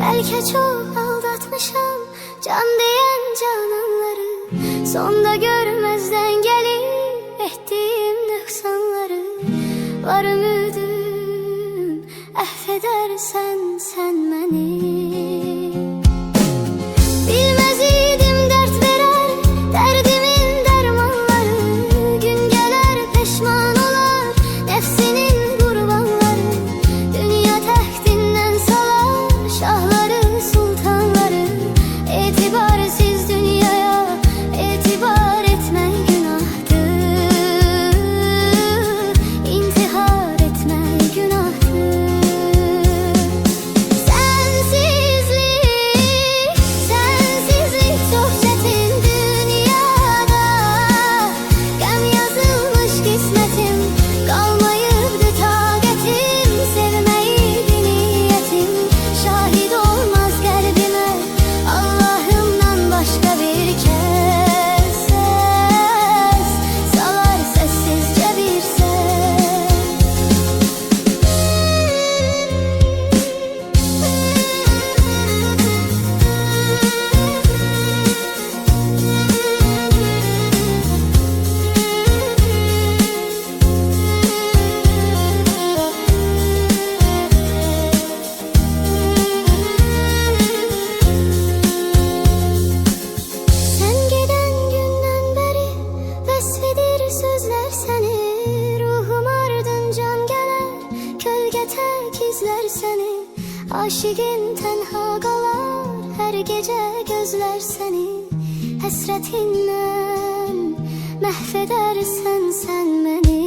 Belki çok aldatmışam can diyen cananları. Sonda görmezden gelip ettiğim nöksanları. Var ümidim affedersen sen beni. Bilmez idim dert verer derdimin dermanları. Gün gelir peşman olar nefsinin kurbanları. Dünya tehdinden salar şahları sultanları. İtibarsiz dünyaya itibar etme günahtır. İntihar etme günahtır. Sensizlik çok çetin dünyada. Gam yazılmış kismetim, kalmayıptı taqetim. Sevmeydi niyetim, şahit olmaz kalbime Allah'ımdan başka bir kez. Ses salar sessizce bir ses. Sen giden günden beri vesvedir sözler seni. Ruhum ardıncan gelir kölge tek izler seni. Aşıkın tenha kalar her gece gözler seni. Hasretinle mahvedersen sen beni.